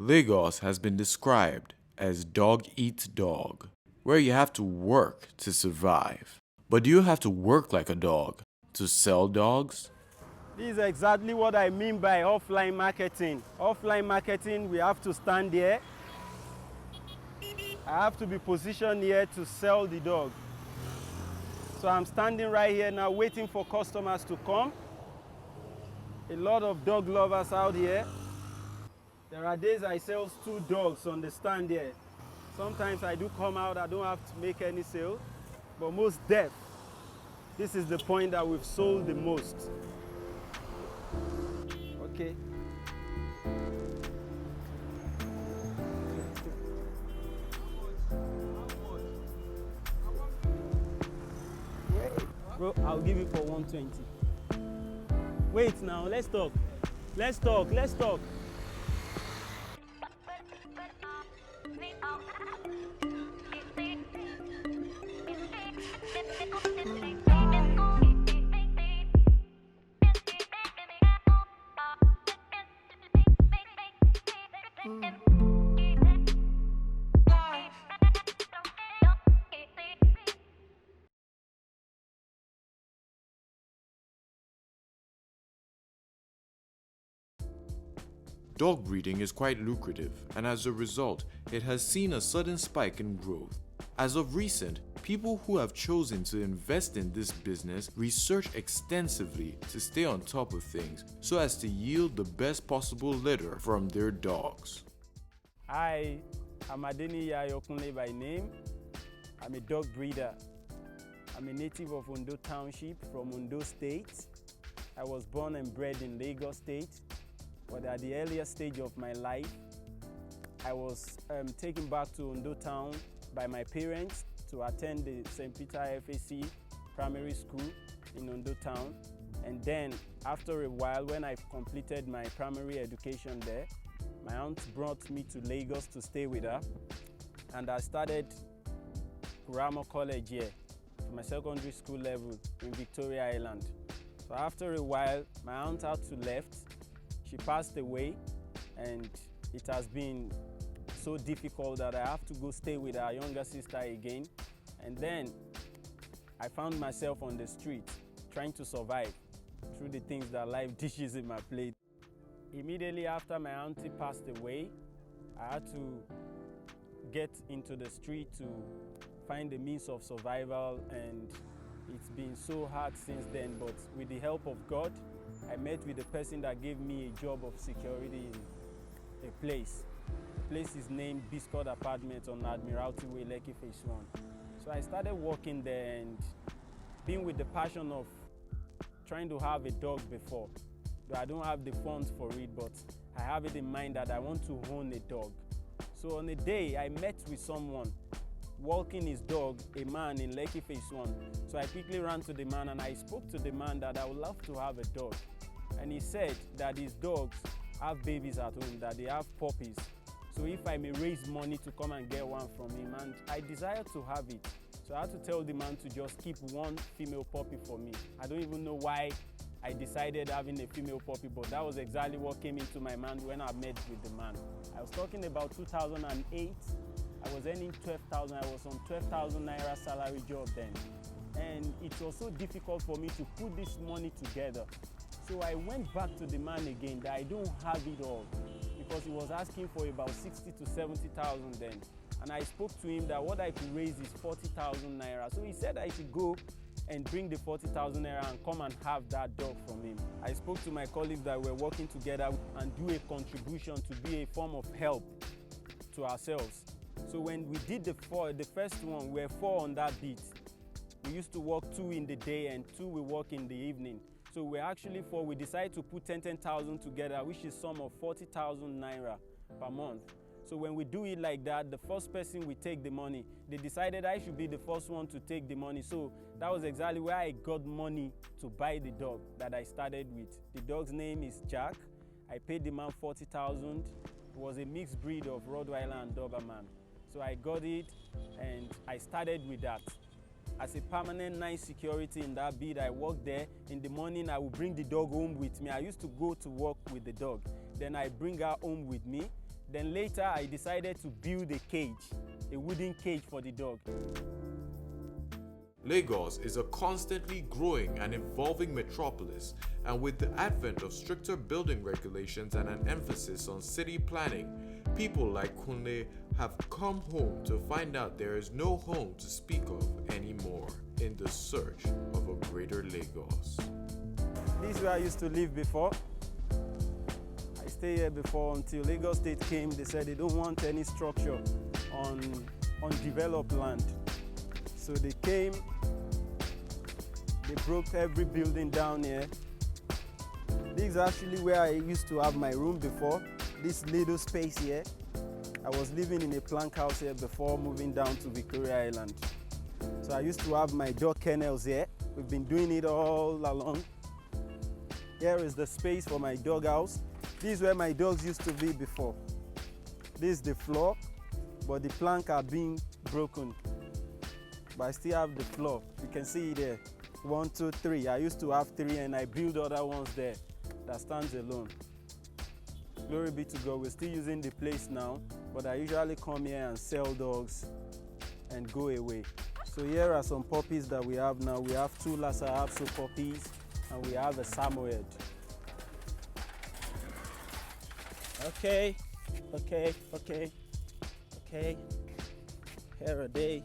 Lagos has been described as dog eat dog, where you have to work to survive. But do you have to work like a dog to sell dogs? This is exactly what I mean by offline marketing. Offline marketing, we have to stand here. I have to be positioned here to sell the dog. So I'm standing right here now waiting for customers to come. A lot of dog lovers out here. There are days I sell 2 dogs on the stand here. Sometimes I do come out, I don't have to make any sale. But most def, this is the point that we've sold the most. Okay. Bro, I'll give you for 120. Wait now, let's talk. Let's talk. Dog breeding is quite lucrative, and as a result, it has seen a sudden spike in growth. As of recent, people who have chosen to invest in this business research extensively to stay on top of things so as to yield the best possible litter from their dogs. Hi, I'm Ayokunle by name. I'm a dog breeder. I'm a native of Ondo Township from Ondo State. I was born and bred in Lagos State, but at the earlier stage of my life, I was taken back to Ondo Town by my parents to attend the St. Peter FAC primary school in Ondo Town. And then after a while, when I completed my primary education there, my aunt brought me to Lagos to stay with her. And I started Grammar College here for my secondary school level in Victoria Island. So after a while, my aunt had to left. She passed away, and it has been so difficult that I have to go stay with her younger sister again. And then I found myself on the street trying to survive through the things that life dishes in my plate. Immediately after my auntie passed away, I had to get into the street to find the means of survival, and it's been so hard since then. But with the help of God, I met with a person that gave me a job of security in a place. The place is named Biscott Apartments on Admiralty Way, Lekki Phase 1. So I started working there and being with the passion of trying to have a dog before. Though I don't have the funds for it, but I have it in mind that I want to own a dog. So on a day, I met with someone walking his dog, a man in Lekki Phase 1. So I quickly ran to the man and I spoke to the man that I would love to have a dog. And he said that his dogs have babies at home, that they have puppies. So if I may raise money to come and get one from him, and I desired to have it. So I had to tell the man to just keep one female puppy for me. I don't even know why I decided having a female puppy, but that was exactly what came into my mind when I met with the man. I was talking about 2008. I was earning 12,000. I was on 12,000 naira salary job then. And it was so difficult for me to put this money together. So I went back to the man again that I don't have it all, because he was asking for about 60 to 70,000 then. And I spoke to him that what I could raise is 40,000 naira. So he said I should go and bring the 40,000 naira and come and have that dog from him. I spoke to my colleagues that were working together and do a contribution to be a form of help to ourselves. So when we did the first one, we were 4 on that beat. We used to work 2 in the day and 2 we work in the evening. So we're actually 4. We decided to put 10,000 together, which is sum of 40,000 naira per month. So when we do it like that, the first person we take the money. They decided I should be the first one to take the money. So that was exactly where I got money to buy the dog that I started with. The dog's name is Jack. I paid the man 40,000. It was a mixed breed of Rottweiler and Doberman. So I got it and I started with that. As a permanent night security in that bid, I worked there. In the morning, I would bring the dog home with me. I used to go to work with the dog. Then I bring her home with me. Then later I decided to build a cage, a wooden cage for the dog. Lagos is a constantly growing and evolving metropolis, and with the advent of stricter building regulations and an emphasis on city planning, people like Kunle have come home to find out there is no home to speak of anymore in the search of a greater Lagos. This is where I used to live before. I stayed here before until Lagos State came. They said they don't want any structure on undeveloped land. So they came, they broke every building down here. This is actually where I used to have my room before, this little space here. I was living in a plank house here before moving down to Victoria Island. So I used to have my dog kennels here. We've been doing it all along. Here is the space for my dog house. This is where my dogs used to be before. This is the floor, but the plank are being broken. But I still have the floor. You can see it there. 1, 2, 3. I used to have 3 and I built other ones there that stands alone. Glory be to God. We're still using the place now, but I usually come here and sell dogs and go away. So here are some puppies that we have now. We have 2 Lhasa Apso puppies and we have a Samoyed. Okay. Here are they.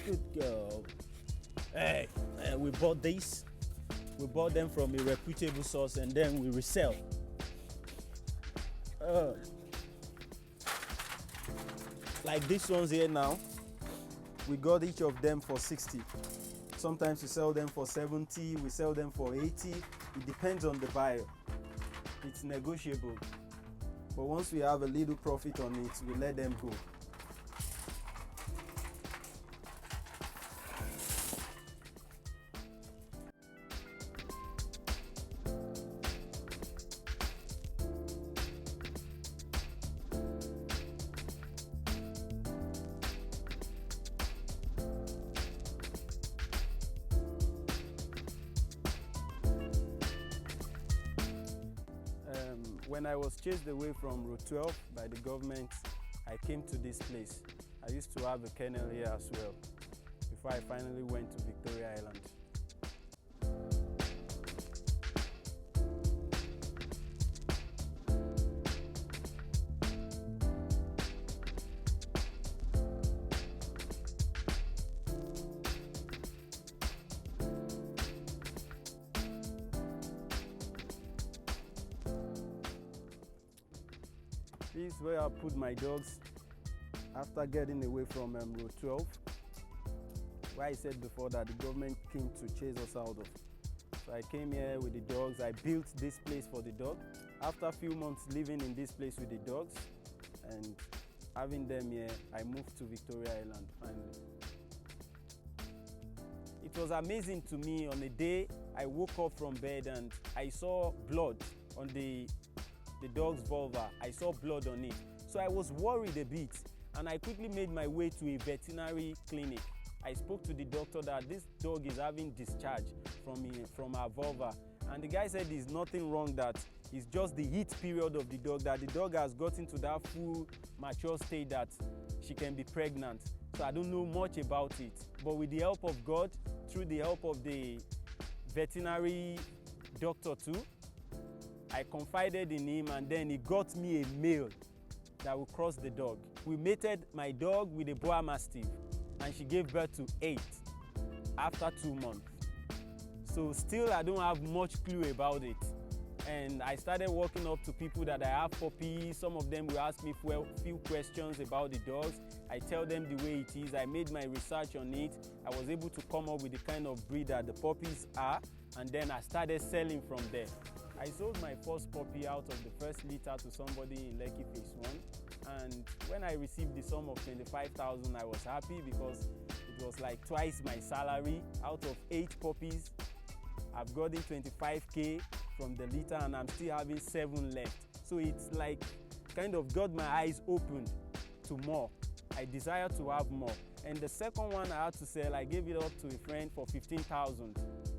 Good girl. Hey, we bought these. We bought them from a reputable source and then we resell. Like these ones here now, we got each of them for 60. Sometimes we sell them for 70, we sell them for 80. It depends on the buyer. It's negotiable. But once we have a little profit on it, we let them go. When I was chased away from Route 12 by the government, I came to this place. I used to have a kennel here as well before I finally went to Victoria Island. This is where I put my dogs after getting away from Road 12, where I said before that the government came to chase us out of. So I came here with the dogs. I built this place for the dog. After a few months living in this place with the dogs and having them here, I moved to Victoria Island finally. It was amazing to me. On a day I woke up from bed and I saw blood on the dog's vulva. I saw blood on it. So I was worried a bit and I quickly made my way to a veterinary clinic. I spoke to the doctor that this dog is having discharge from her vulva. And the guy said there's nothing wrong, that it's just the heat period of the dog, that the dog has gotten to that full mature state that she can be pregnant. So I don't know much about it. But with the help of God, through the help of the veterinary doctor too, I confided in him and then he got me a male that will cross the dog. We mated my dog with a Boa Mastiff and she gave birth to 8 after 2 months. So still I don't have much clue about it. And I started walking up to people that I have puppies. Some of them will ask me a few questions about the dogs. I tell them the way it is. I made my research on it. I was able to come up with the kind of breed that the puppies are, and then I started selling from there. I sold my first puppy out of the first litter to somebody in Lekki Phase 1, and when I received the sum of 25,000, I was happy because it was like twice my salary. Out of 8 puppies, I've gotten 25K from the litter and I'm still having 7 left. So it's like kind of got my eyes opened to more. I desire to have more. And the second one I had to sell, I gave it up to a friend for 15,000.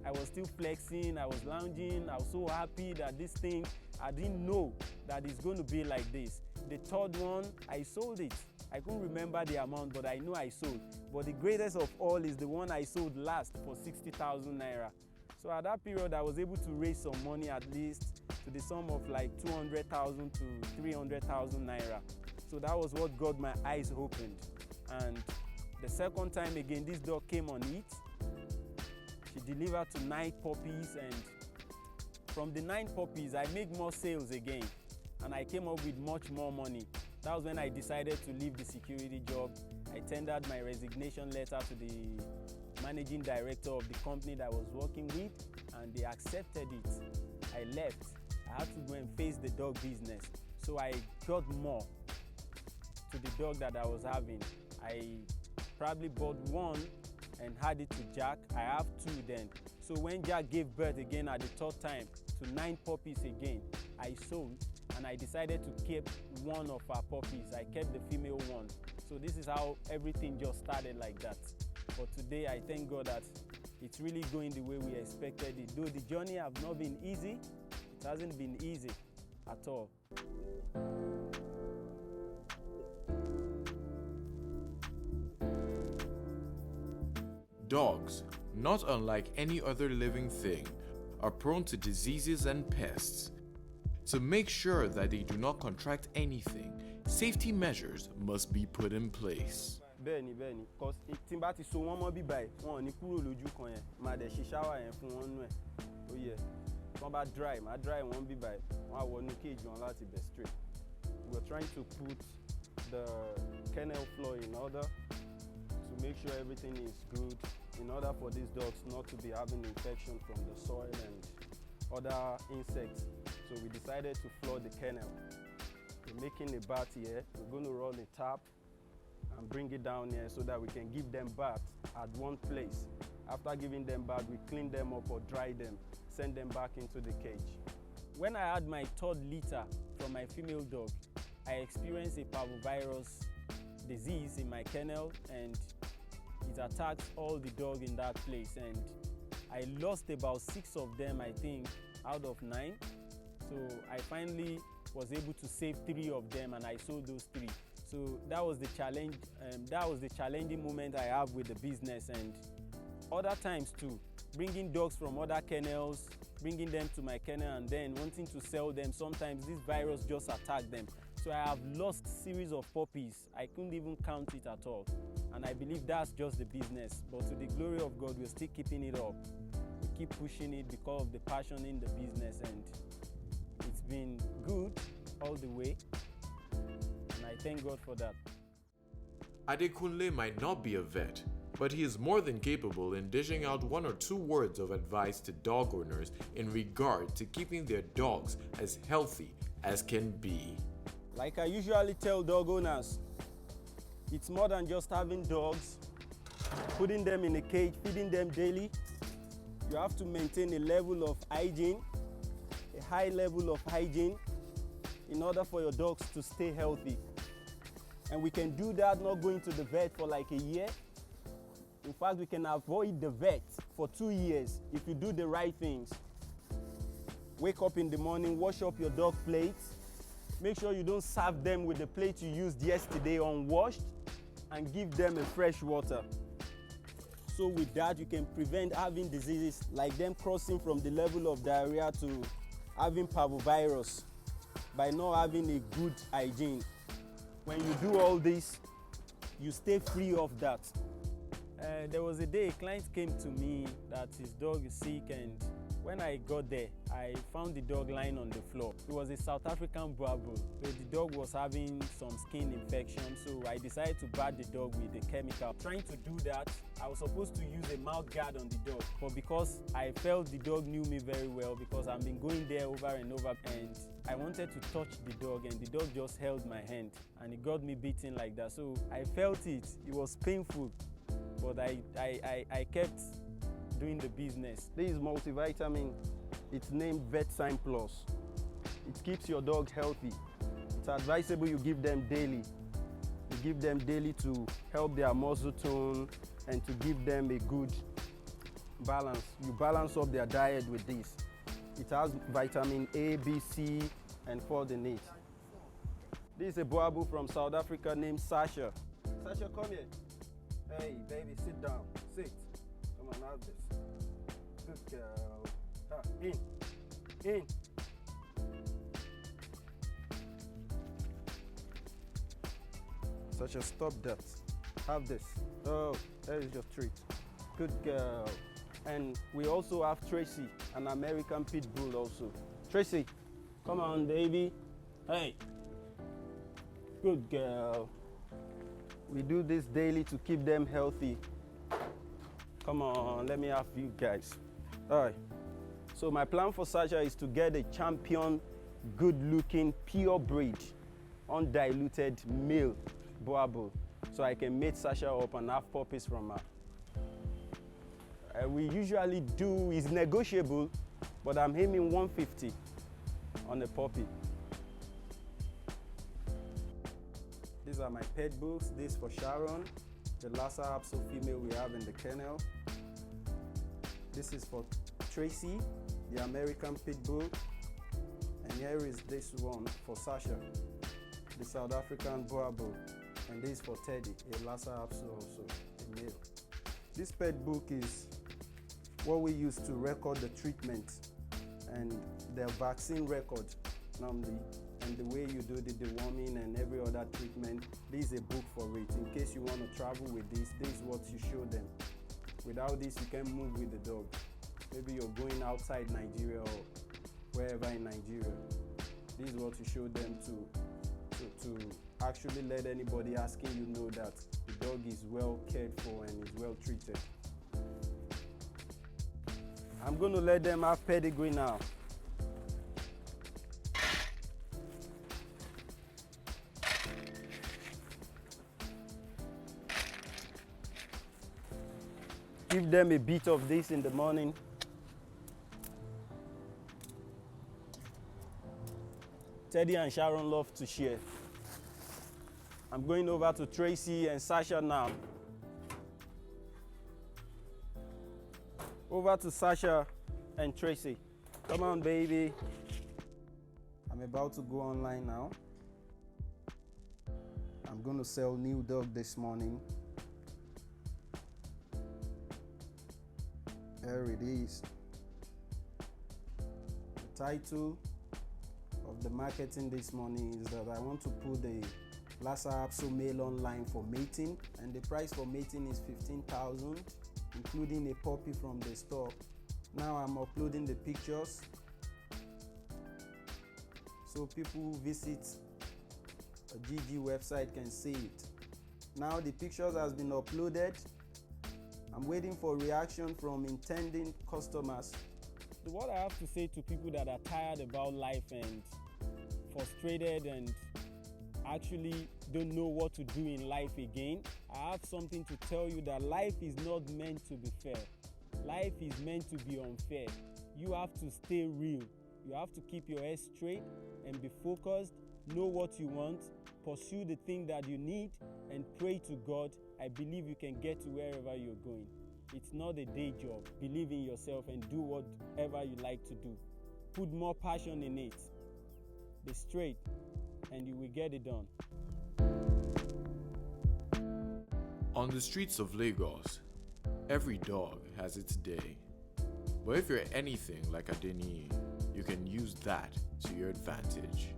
I was still flexing, I was lounging, I was so happy that this thing, I didn't know that it's going to be like this. The third one, I sold it. I couldn't remember the amount, but I know I sold. But the greatest of all is the one I sold last for 60,000 naira. So at that period, I was able to raise some money at least to the sum of like 200,000 to 300,000 naira. So that was what got my eyes opened. And the second time again, this dog came on it. She delivered to 9 puppies, and from the 9 puppies, I made more sales again. And I came up with much more money. That was when I decided to leave the security job. I tendered my resignation letter to the managing director of the company that I was working with, and they accepted it. I left. I had to go and face the dog business. So I got more to the dog that I was having. I probably bought one and had it to Jack. I have 2 then. So when Jack gave birth again at the 3rd time to 9 puppies again, I sold, and I decided to keep one of our puppies. I kept the female one. So this is how everything just started like that. But today I thank God that it's really going the way we expected it. Though the journey has not been easy, it hasn't been easy at all. Dogs, not unlike any other living thing, are prone to diseases and pests. To make sure that they do not contract anything, safety measures must be put in place. Bẹ́ẹ̀ni, because tí n bá ti so wọ́n mọ́ bí báyìí, wọn ò ní kúrò lójú kan yẹn, máa dẹ̀ ṣe shower yẹn fún wọn nú ẹ̀. Ó yẹ, tí wọ́n bá dry, máa dry wọn bí báyìí, wọ́n á wọnú cage wọn láti bẹ̀ straight. We are trying to put the kennel floor in order to make sure everything is good, in order for these dogs not to be having infection from the soil and other insects. So we decided to floor the kennel. We're making a bath here. We're going to run a tap and bring it down here so that we can give them bath at one place. After giving them bath, we clean them up or dry them, send them back into the cage. When I had my 3rd litter from my female dog, I experienced a parvovirus disease in my kennel, and it attacked all the dogs in that place. And I lost about 6 of them, I think, out of 9. So I finally was able to save 3 of them, and I sold those 3. So that was the challenge. That was the challenging moment I have with the business. And other times too, bringing dogs from other kennels, bringing them to my kennel, and then wanting to sell them. Sometimes this virus just attacked them. So I have lost series of puppies. I couldn't even count it at all. And I believe that's just the business. But to the glory of God, we're still keeping it up. We keep pushing it because of the passion in the business, and it's been good all the way. And I thank God for that. Ayokunle might not be a vet, but he is more than capable in dishing out 1 or 2 words of advice to dog owners in regard to keeping their dogs as healthy as can be. Like I usually tell dog owners, it's more than just having dogs, putting them in a cage, feeding them daily. You have to maintain a level of hygiene, a high level of hygiene, in order for your dogs to stay healthy. And we can do that not going to the vet for like a year. In fact, we can avoid the vet for 2 years if you do the right things. Wake up in the morning, wash up your dog plates. Make sure you don't serve them with the plate you used yesterday unwashed, and give them a fresh water. So with that, you can prevent having diseases like them crossing from the level of diarrhea to having parvovirus by not having a good hygiene. When you do all this, you stay free of that. There was a day a client came to me that his dog is sick, and when I got there, I found the dog lying on the floor. It was a South African Bravo. So the dog was having some skin infection, so I decided to bath the dog with a chemical. Trying to do that, I was supposed to use a mouth guard on the dog, but because I felt the dog knew me very well, because I've been going there over and over, and I wanted to touch the dog, and the dog just held my hand, and it got me beaten like that. So I felt it. It was painful, but I kept doing the business. This is multivitamin. It's named VetSign Plus. It keeps your dog healthy. It's advisable you give them daily. You give them daily to help their muscle tone and to give them a good balance. You balance up their diet with this. It has vitamin A, B, C, and folate. This is a boabu from South Africa named Sasha. Sasha, come here. Hey, baby, sit down. Sit. Come on, have this. Good girl. In. Sasha, stop that. Have this. Oh, that is your treat. Good girl. And we also have Tracy, an American pit bull also. Tracy, come on, baby. Hey. Good girl. We do this daily to keep them healthy. Come on, let me have you guys. All right. So my plan for Sasha is to get a champion, good-looking, pure breed, undiluted male boabu, so I can mate Sasha up and have puppies from her. We usually do, is negotiable, but I'm aiming 150 on a puppy. These are my pet books. This for Sharon, the Lhasa Apso female we have in the kennel. This is for Tracy, the American pit bull. And here is this one for Sasha, the South African boabu. And this for Teddy, a Lhasa Apso also, a male. This pet book is what we use to record the treatment and the vaccine record normally, and the way you do the deworming and every other treatment. This is a book for it. In case you want to travel with this, this is what you show them. Without this, you can't move with the dog. Maybe you're going outside Nigeria or wherever in Nigeria. This is what you show them to actually let anybody asking you know that the dog is well cared for and is well treated. I'm going to let them have pedigree now. Give them a bit of this in the morning. Teddy and Sharon love to share. I'm going over to Tracy and Sasha now. Over to Sasha and Tracy. Come on, baby. I'm about to go online now. I'm going to sell new dog this morning. There it is. The title of the marketing this morning is that I want to put the Lhasa Apso male online for mating, and the price for mating is 15,000, including a puppy from the store. Now I'm uploading the pictures so people who visit a GG website can see it. Now the pictures has been uploaded. I'm waiting for reaction from intending customers. What I have to say to people that are tired about life and frustrated and actually don't know what to do in life again, I have something to tell you that life is not meant to be fair. Life is meant to be unfair. You have to stay real. You have to keep your head straight and be focused, know what you want, pursue the thing that you need, and pray to God. I believe you can get to wherever you're going. It's not a day job. Believe in yourself and do whatever you like to do. Put more passion in it. Be straight and you will get it done. On the streets of Lagos, every dog has its day. But if you're anything like Adeni, you can use that to your advantage.